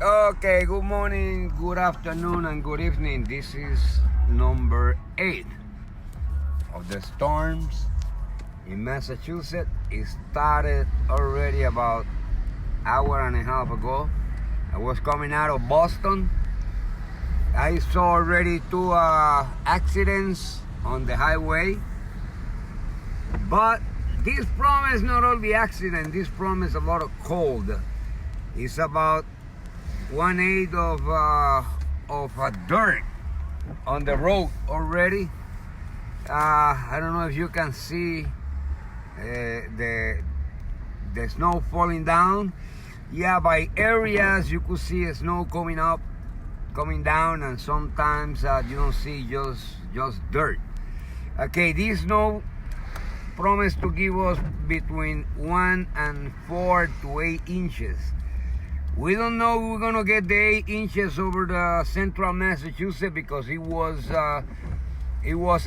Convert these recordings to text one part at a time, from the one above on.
Okay, good morning, good afternoon, and good evening. This is number 8 of the storms in Massachusetts. It started already about hour and a half ago. I was coming out of Boston. I saw already 2 accidents on the highway. But this promise not only accident, this promise a lot of cold. It's about 1/8 of dirt on the road already. I don't know if you can see the snow falling down. Yeah, by areas you could see snow coming up, coming down, and sometimes you don't see just dirt. Okay, this snow promised to give us between 1 and 4 to 8 inches. We don't know if we're gonna get the 8 inches over the central Massachusetts because it was a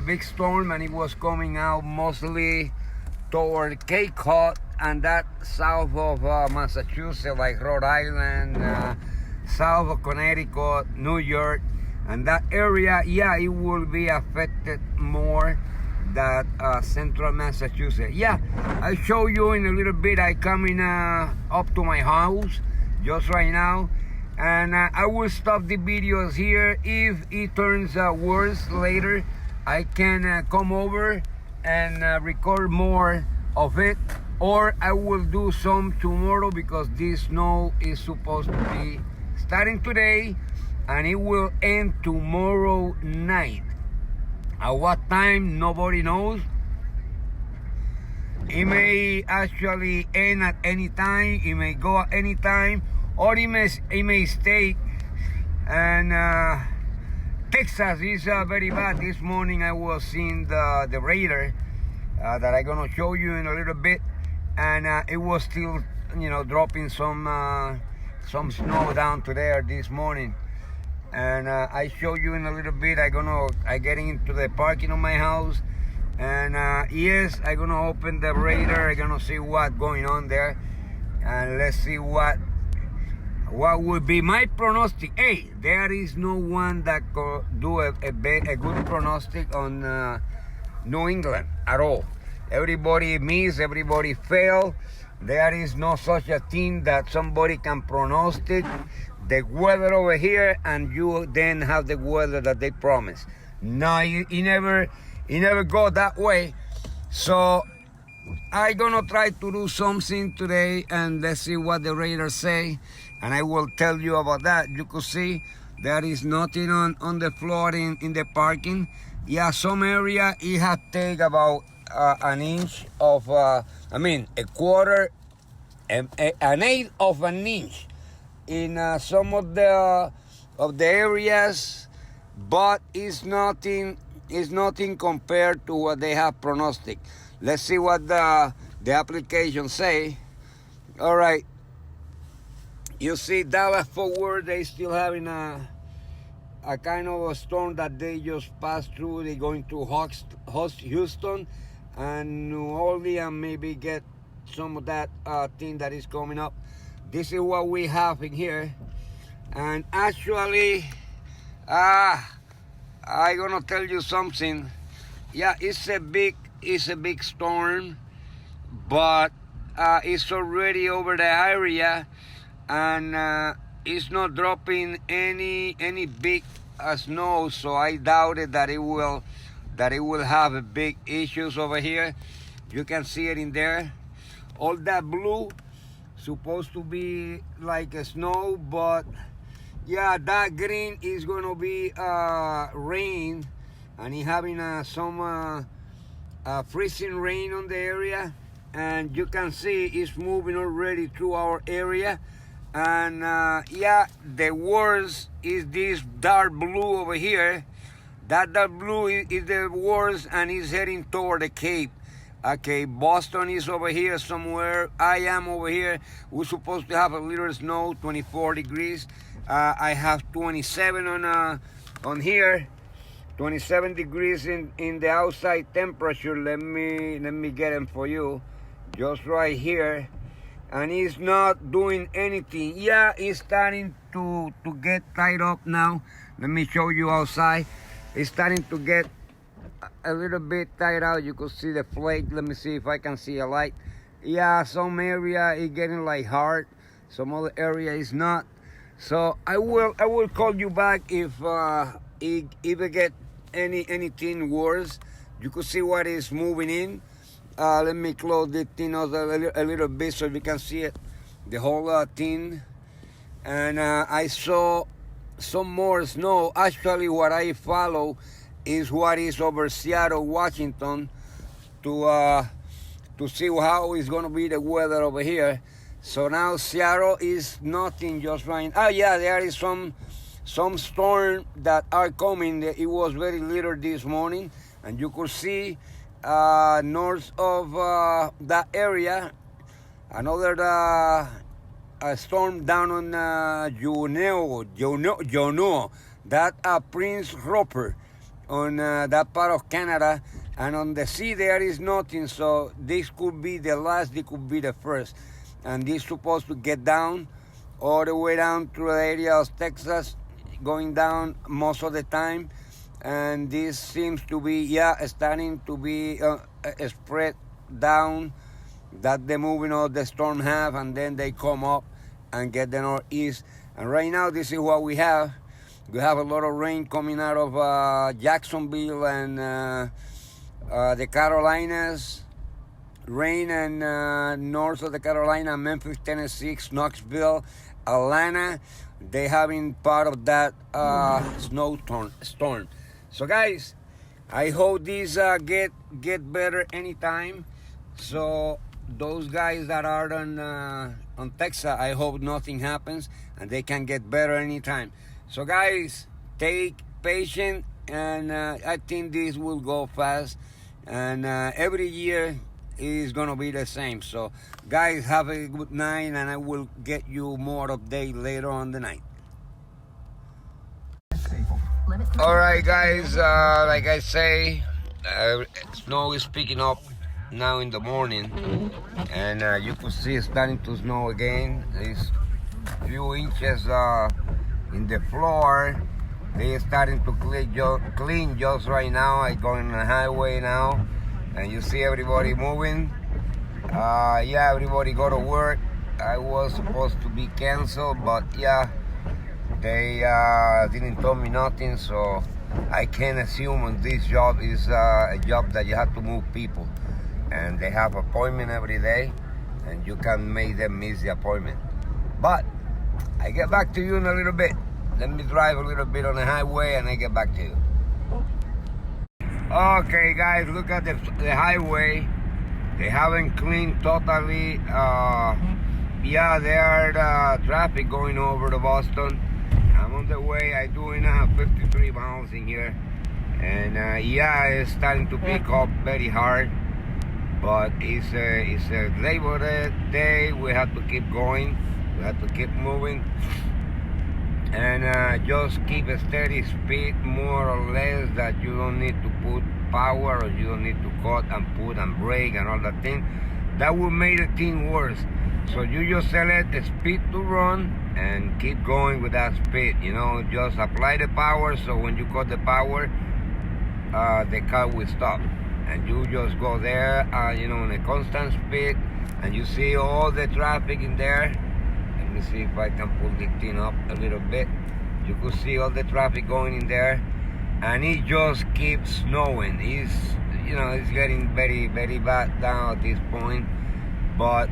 big storm and it was coming out mostly toward Cape Cod and that south of Massachusetts, like Rhode Island, south of Connecticut, New York, and that area. Yeah, it will be affected more than central Massachusetts. Yeah, I'll show you in a little bit. I coming up to my house just right now, and I will stop the videos here. If it turns worse later, I can come over and record more of it, or I will do some tomorrow because this snow is supposed to be starting today and it will end tomorrow night. At what time, nobody knows. It may actually end at any time, it may go at any time, or it may stay. And Texas is very bad. This morning I was seeing the radar that I'm gonna show you in a little bit, and it was still, dropping some snow down to there this morning. And I show you in a little bit. I getting into the parking of my house, and yes, I'm gonna open the radar. I'm gonna see what's going on there, and let's see what would be my prognostic. Hey, there is no one that could do a good prognostic on New England at all. Everybody missed, everybody failed. There is no such a thing that somebody can prognostic the weather over here and you then have the weather that they promise. No, it never go that way. So I'm gonna try to do something today, and let's see what the radar say, and I will tell you about that. You could see there is nothing on the floor in the parking. Yeah, some area it had take about an inch of a quarter, an eighth of an inch in some of the areas, but it's nothing compared to what they have prognostic. Let's see what the application say. All right, you see Dallas Fort Worth, they still having a kind of a storm that they just passed through. They're going to Houston and New Orleans, and maybe get some of that thing that is coming up. This is what we have in here, and actually I'm gonna tell you something. Yeah, it's a big storm, but it's already over the area, and it's not dropping any big snow, so I doubted that it will have a big issues over here. You can see it in there. All that blue supposed to be like a snow, but yeah, that green is gonna be rain, and it having some freezing rain on the area, and you can see it's moving already through our area. And yeah, the worst is this dark blue over here. That dark blue is the worst, and it's heading toward the Cape. Okay, Boston is over here somewhere. I am over here. We're supposed to have a little snow, 24 degrees. I have 27 on here, 27 degrees in the outside temperature. Let me get them for you. Just right here. and it's not doing anything. Yeah, it's starting to get tied up now. Let me show you outside. It's starting to get a little bit tied out. You could see the flake. Let me see if I can see a light. Yeah, some area is getting like hard, some other area is not. So I will call you back if it get anything worse. You could see what is moving in. Let me close the thing out a little bit so you can see it, the whole thing. And I saw some more snow. Actually, what I follow is what is over Seattle, Washington, to see how it's going to be the weather over here. So now Seattle is nothing, just right. Oh yeah, there is some storm that are coming. It was very little this morning, and you could see north of that area another storm down on Juneau, that Prince Rupert on that part of Canada. And on the sea there is nothing, so this could be the last, this could be the first. And this is supposed to get down all the way down to the area of Texas, going down most of the time. And this seems to be, starting to be spread down, that the moving of the storm have, and then they come up and get the northeast. And right now, this is what we have. We have a lot of rain coming out of Jacksonville and the Carolinas, rain and north of the Carolina, Memphis, Tennessee, Knoxville, Atlanta. They having part of that storm. So guys, I hope this get better anytime. So those guys that are on Texas, I hope nothing happens and they can get better anytime. So guys, take patience, and I think this will go fast. And every year is gonna be the same. So guys, have a good night, and I will get you more update later on the night. All right guys, like I say, snow is picking up now in the morning, and you can see it's starting to snow again. There's a few inches in the floor. They're starting to clean just right now. I go on the highway now, and you see everybody moving. Everybody go to work. I was supposed to be canceled, but they didn't tell me nothing, so I can assume this job is a job that you have to move people, and they have appointment every day, and you can make them miss the appointment. But I get back to you in a little bit. Let me drive a little bit on the highway, and I get back to you. Okay guys, look at the highway. They haven't cleaned totally. There are traffic going over to Boston. I'm on the way. I doing 53 miles in here, and it's starting to pick up very hard. But it's a Labor Day. We have to keep going. We have to keep moving, and just keep a steady speed, more or less. That you don't need to put power, or you don't need to cut and put and brake and all that thing. That will make the thing worse. So you just select the speed to run and keep going with that speed. Just apply the power, so when you cut the power, the car will stop. And you just go there, in a constant speed, and you see all the traffic in there. Let me see if I can pull the thing up a little bit. You could see all the traffic going in there, and it just keeps snowing. It's getting very, very bad now at this point. But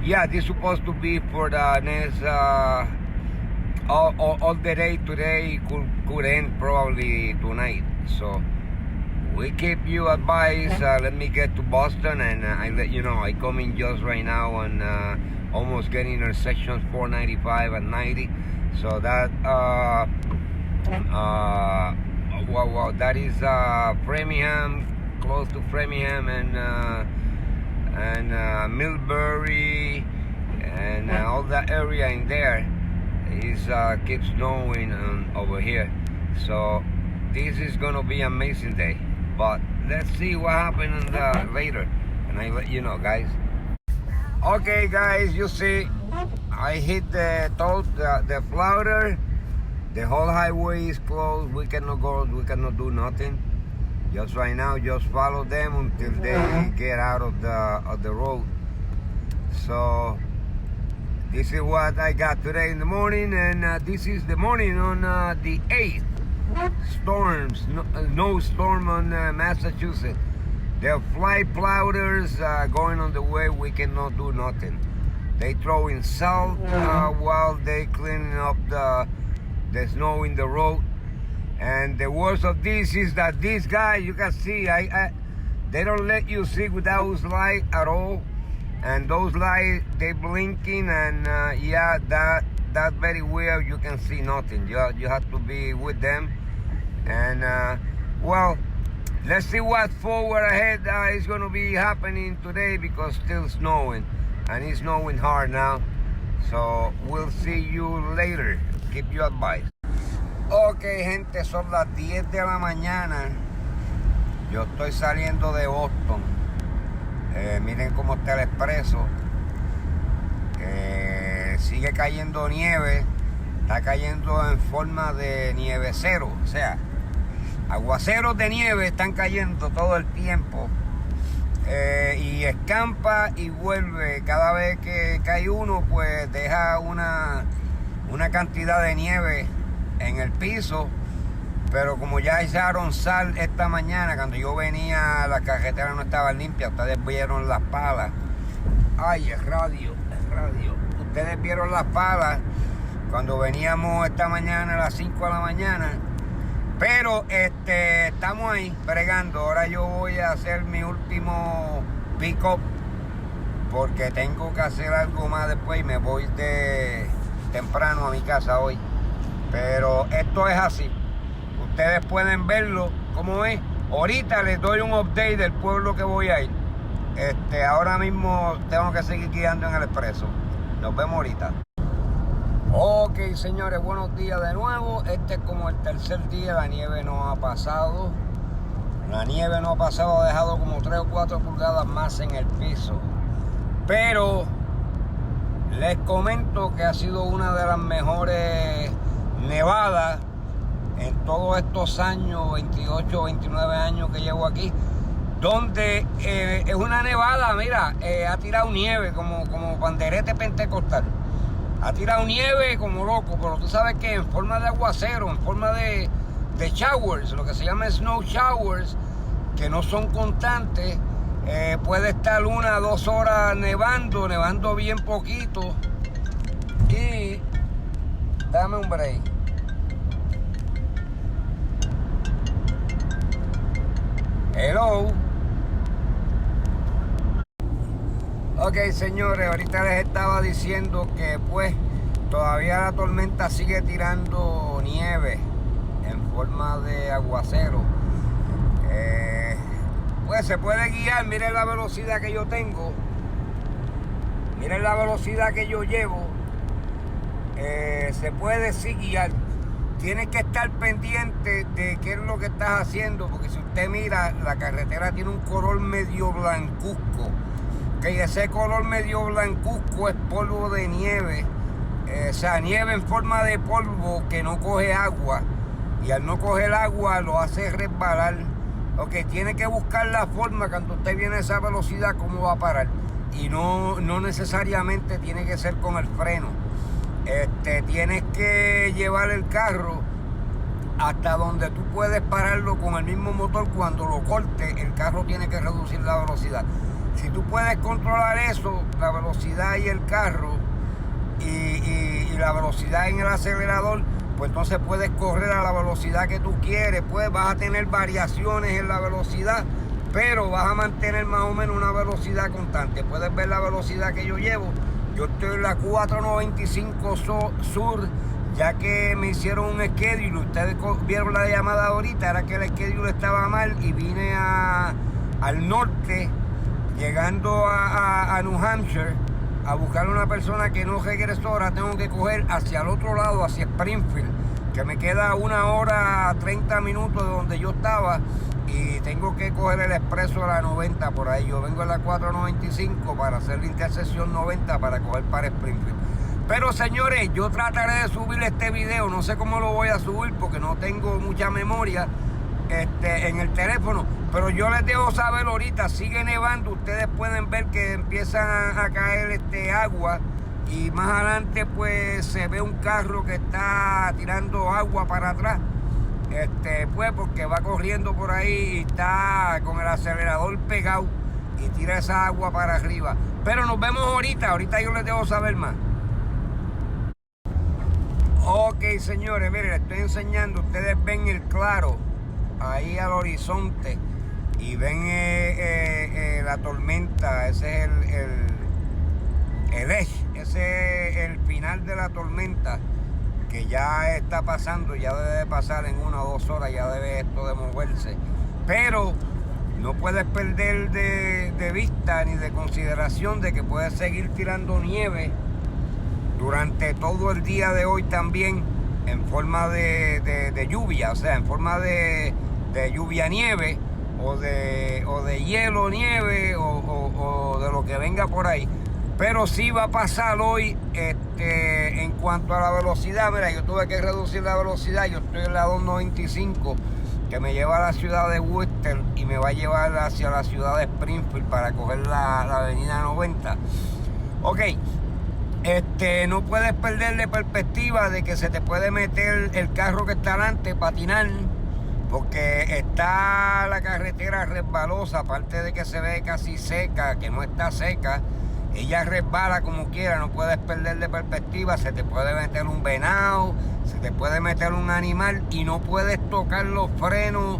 this is supposed to be for the next all the day today. Could end probably tonight. So we keep you advised. Let me get to Boston, and I let you know. I come in just right now on almost getting intersections 495 and 90. So that that is Framingham, close to Framingham, and Millbury, and all that area in there is keeps snowing over here. So this is gonna be an amazing day. But let's see what happens later, and I let you know, guys. Okay, guys, you see, I hit the flounder. The whole highway is closed. We cannot go. We cannot do nothing. Just right now, just follow them until they get out of the road. So this is what I got today in the morning, and this is the morning on the 8th. Storms, no storm on Massachusetts. The fly plotters going on the way. We cannot do nothing. They throwing salt while they cleaning up the snow in the road. And the worst of this is that these guys, you can see, they don't let you see without light at all. And those lights, they blinking, and yeah, that's very weird. You can see nothing. You have to be with them. And well, let's see what forward ahead is going to be happening today, because still snowing, and it's snowing hard now. So we'll see you later. Keep your advice. Ok, gente, son las 10 de la mañana. Yo estoy saliendo de Boston. Miren cómo está el expreso. Sigue cayendo nieve. Está cayendo en forma de nievecero. O sea, aguaceros de nieve están cayendo todo el tiempo. Y escampa y vuelve. Cada vez que cae uno, pues deja una cantidad de nieve en el piso. Pero como ya echaron sal esta mañana, cuando yo venía, la carretera no estaba limpia. Ustedes vieron las palas. Ay, el radio. Ustedes vieron las palas cuando veníamos esta mañana a las 5 de la mañana. Pero estamos ahí bregando. Ahora yo voy a hacer mi último pick-up, porque tengo que hacer algo más después y me voy temprano a mi casa hoy. Pero esto es así. Ustedes pueden verlo como es. Ahorita les doy un update del pueblo que voy a ir. Ahora mismo tengo que seguir guiando en el expreso. Nos vemos ahorita. Ok, señores, buenos días de nuevo. Este es como el tercer día. La nieve no ha pasado. La nieve no ha pasado. Ha dejado como 3 o 4 pulgadas más en el piso. Pero les comento que ha sido una de las mejores nevadas en todos estos años, 28 o 29 años que llevo aquí, donde es una nevada, mira, ha tirado nieve como panderete pentecostal. Ha tirado nieve como loco, pero tú sabes que en forma de aguacero, en forma de showers, lo que se llama snow showers, que no son constantes. Puede estar 1 o 2 horas nevando bien poquito. Y dame un break. Hello. Ok, señores, ahorita les estaba diciendo que pues todavía la tormenta sigue tirando nieve en forma de aguacero. Pues se puede guiar. Miren la velocidad que yo tengo. Miren la velocidad que yo llevo. Se puede sí guiar. Tienes que estar pendiente de qué es lo que estás haciendo, porque si usted mira, la carretera tiene un color medio blancuzco. Que ese color medio blancuzco es polvo de nieve. O sea, nieve en forma de polvo que no coge agua. Y al no coger agua lo hace resbalar. Ok, tiene que buscar la forma cuando usted viene a esa velocidad, cómo va a parar. Y no necesariamente tiene que ser con el freno. Tienes que llevar el carro hasta donde tú puedes pararlo con el mismo motor. Cuando lo corte, el carro tiene que reducir la velocidad. Si tú puedes controlar eso, la velocidad y el carro, y la velocidad en el acelerador, pues entonces puedes correr a la velocidad que tú quieres. Pues vas a tener variaciones en la velocidad, pero vas a mantener más o menos una velocidad constante. Puedes ver la velocidad que yo llevo. Yo estoy en la 495 Sur, ya que me hicieron un schedule. Ustedes vieron la llamada ahorita, era que el schedule estaba mal y vine al norte, llegando a New Hampshire, a buscar a una persona que no regresó. Ahora tengo que coger hacia el otro lado, hacia Springfield, que me queda 1 hora 30 minutos de donde yo estaba, y tengo que coger el expreso de la 90 por ahí. Yo vengo a la 495 para hacer la intersección 90 para coger para Springfield. Pero señores, yo trataré de subir este video, no sé cómo lo voy a subir porque no tengo mucha memoria en el teléfono, pero yo les dejo saber ahorita, sigue nevando, ustedes pueden ver que empiezan a caer agua, y más adelante pues se ve un carro que está tirando agua para atrás, pues porque va corriendo por ahí y está con el acelerador pegado y tira esa agua para arriba. Pero nos vemos ahorita yo les dejo saber más. Ok, señores, miren, les estoy enseñando, ustedes ven el claro ahí al horizonte y ven la tormenta. Ese es el edge, ese es el final de la tormenta que ya está pasando, ya debe de pasar en 1 o 2 horas, ya debe esto de moverse, pero no puedes perder de vista ni de consideración de que puede seguir tirando nieve durante todo el día de hoy también, en forma de lluvia, o sea, en forma de lluvia nieve o de hielo nieve o de lo que venga por ahí. Pero sí va a pasar hoy en cuanto a la velocidad. Mira, yo tuve que reducir la velocidad, yo estoy en la 295 que me lleva a la ciudad de Worcester y me va a llevar hacia la ciudad de Springfield para coger la avenida 90. Ok, no puedes perder de perspectiva de que se te puede meter el carro que está adelante, patinar, porque está la carretera resbalosa, aparte de que se ve casi seca, que no está seca, ella resbala como quiera, no puedes perder de perspectiva, se te puede meter un venado, se te puede meter un animal y no puedes tocar los frenos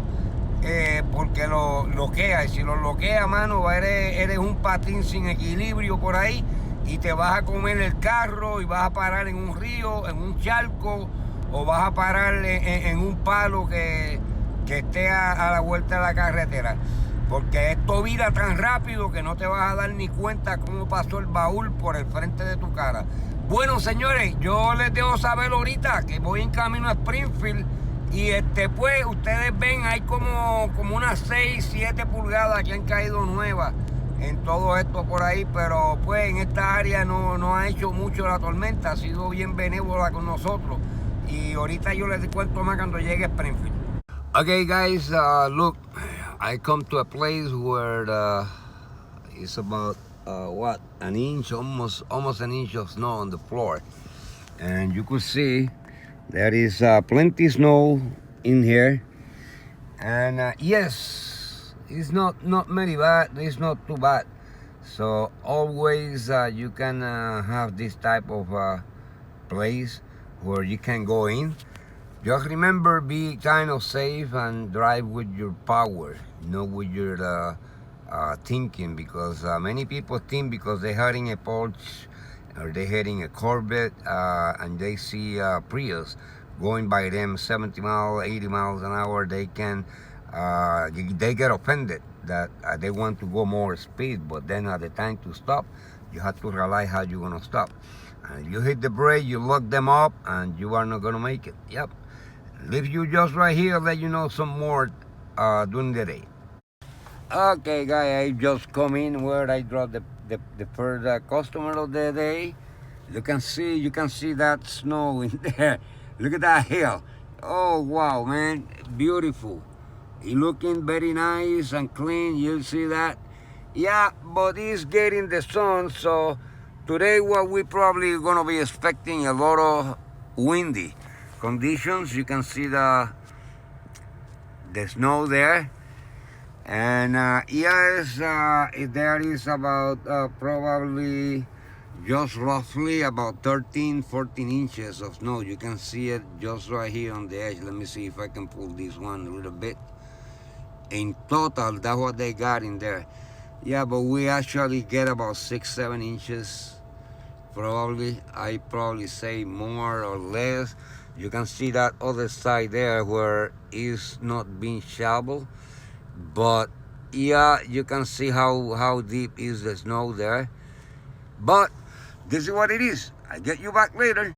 porque lo bloquea, y si lo bloquea, mano, eres un patín sin equilibrio por ahí y te vas a comer el carro y vas a parar en un río, en un charco, o vas a parar en un palo que esté a la vuelta de la carretera, porque esto vira tan rápido que no te vas a dar ni cuenta cómo pasó el baúl por el frente de tu cara. Bueno, señores, yo les dejo saber ahorita que voy en camino a Springfield y pues ustedes ven, hay como unas 6, 7 pulgadas que han caído nuevas en todo esto por ahí, pero pues en esta área no ha hecho mucho la tormenta, ha sido bien benévola con nosotros, y ahorita yo les cuento más cuando llegue a Springfield. Okay guys, look, I come to a place where it's about what, an inch, almost an inch of snow on the floor, and you could see there is plenty snow in here, and yes, it's not very bad, it's not too bad. So always you can have this type of place where you can go in. Just remember, be kind of safe and drive with your power, not with your thinking, because many people think because they're heading a Porsche or they're heading a Corvette and they see Prius going by them 70 miles, 80 miles an hour, they get offended that they want to go more speed, but then at the time to stop, you have to realize how you're going to stop. And if you hit the brake, you lock them up, and you are not going to make it. Yep. Leave you just right here, let you know some more during the day. Okay, guys, I just come in where I drop the first customer of the day. You can see that snow in there. Look at that hill. Oh, wow, man, beautiful. It looking very nice and clean, you see that? Yeah, but it's getting the sun, so today what we probably gonna be expecting a lot of windy conditions. You can see the snow there, and yes, there is about probably just roughly about 13-14 inches of snow. You can see it just right here on the edge. Let me see if I can pull this one a little bit. In total, that's what they got in there. Yeah, but we actually get about 6-7 inches. Probably, I probably say more or less. You can see that other side there where it's not being shoveled. But yeah, you can see how deep is the snow there. But this is what it is. I get you back later.